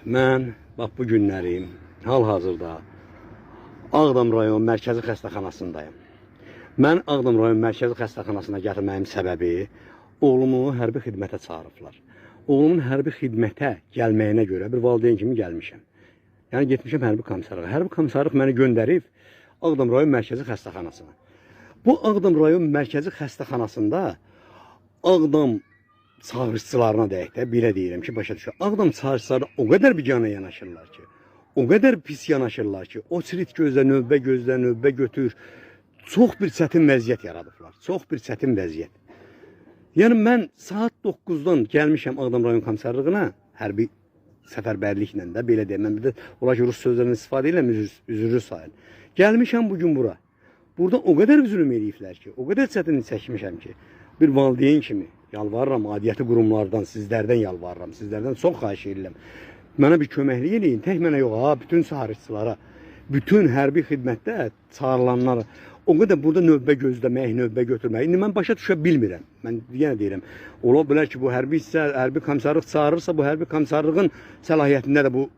Mən bax bu günlərim hal-hazırda Ağdam rayon mərkəzi xəstəxanasındayım. Mən Ağdam rayon mərkəzi xəstəxanasına gətirməyimin səbəbi oğlumu hərbi xidmətə çağırıblar. Oğlumun hərbi xidmətə gəlməyinə görə bir valideyn kimi gəlmişəm. Yəni getmişəm hərbi komissarlığa. Hərbi komissarlıq məni göndərib Ağdam rayon mərkəzi xəstəxanasına. Bu Ağdam rayon mərkəzi xəstəxanasında Ağdam çağırışçılarına deyək də, belə deyirəm ki, başa düşür. Ağdam çağırışçıları o qədər biganə yanaşırlar ki, o qədər pis yanaşırlar ki, o çirit gözlə, növbə gözlə, növbə götür. Çox bir çətin vəziyyət yaradıblar. Çox bir çətin vəziyyət. Yəni mən saat 9-dan gəlmişəm Ağdam rayon komissarlığına, hərbi səfərbərliklə də, belə deyəm. Mən bir də ola ki, rus sözlərindən istifadə edirəm, üzürlü sayın. Gəlmişəm bugün bura. Burada o qədər zülüm eləyiblər ki, o qədər çətinlik çəkmişəm ki, bir valideyn kimi yalvarıram, adiyyəti qurumlardan, sizlərdən yalvarıram, sizlərdən çox xahiş edirəm. Mənə bir köməklik eləyin, tək mənə yox, bütün çağırışçılara, bütün hərbi xidmətdə çağırılanlara, o qədər burada növbə gözləmək, növbə götürmək. İndi mən başa düşə bilmirəm. Mən yenə deyirəm, ola bilər ki, bu hərbi hissə, hərbi komissarlıq çağırırsa, bu hərbi komissarlığın səlahiyyətində də bu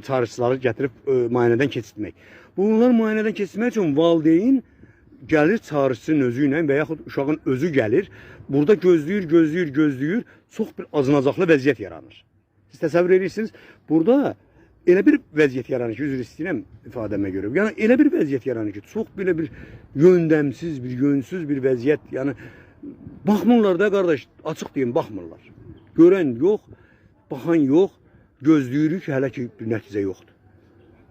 çağırışçıları gətirib müayinədən keçirtmək. Bunlar müayinədən keçirmək üçün valideyn gəlir çağırışçının özü ilə və yaxud uşağın özü gəlir, burada gözləyir, çox bir acınacaqlı vəziyyət yaranır. Siz təsəvvür edirsiniz, burada elə bir vəziyyət yaranır ki, üzr istəyirəm ifadəmə görə. Yəni elə bir vəziyyət yaranır ki, çox belə bir yöndəmsiz, bir yönsüz bir vəziyyət. Yəni baxmırlar da qardaş, açıq deyim, baxmırlar. Görən yox, baxan yox, gözləyirik ki, hələ ki bir nəticə yoxdur.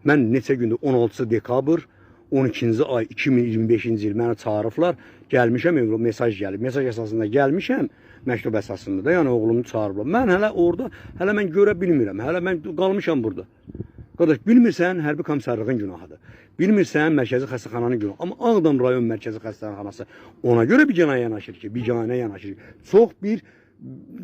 Mən neçə gündür 16 dekabr 12-ci ay 2025-ci il məni çağırıblar. Gəlmişəm, mesaj gəlib. Mesaj əsasında gəlmişəm, məktub əsasında da, yəni oğlumu çağırıblar. Mən hələ orada, hələ mən görə bilmirəm. Hələ mən qalmışam burada. Qardaş, bilmirsən, hərbi komissarlığın günahıdır. Bilmirsən, mərkəzi xəstəxananın günahı. Amma Ağdam rayon mərkəzi xəstəxanası ona görə biganə yanaşır ki, çox bir,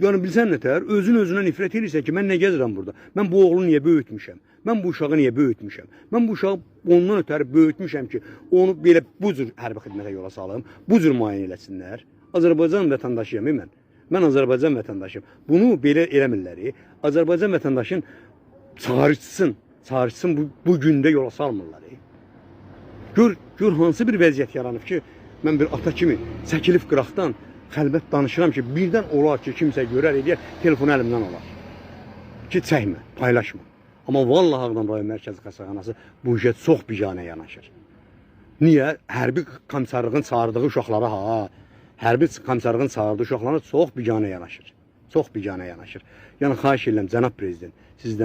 yəni bilsən nətər, özünə nifrət edirsən ki, mən nə gəzirəm burada? Mən bu oğlunu niyə böyütmüşəm? Mən bu uşağı niyə böyütmüşəm? Mən bu uşağı ondan ötəri böyütmüşəm ki, onu belə bu cür hərbi xidmətə yola salım, bu cür müayinə eləsinlər. Azərbaycan vətəndaşıyam mən. Mən Azərbaycan vətəndaşıyım. Bunu belə eləmirlər. Azərbaycan vətəndaşın çağırışsın bu gündə yola salmırlar. Gör hansı bir vəziyyət yaranıb ki, mən bir ata kimi çəkilib qıraqdan xəlbət danışıram ki, birdən olar ki, kimsə görər eləyər, telefonu əlimdən olar. Ki, çəkmə, paylaşma. Amma vallahi Ağdam rayon mərkəzi xəstəxanası bu işə çox biganə yanaşır. Niyə? Hərbi komissarlığın çağırdığı uşaqlara, hərbi komissarlığın çağırdığı uşaqlara çox biganə yanaşır. Çox biganə yanaşır. Yəni, xahiş edirəm, cənab prezident, sizdən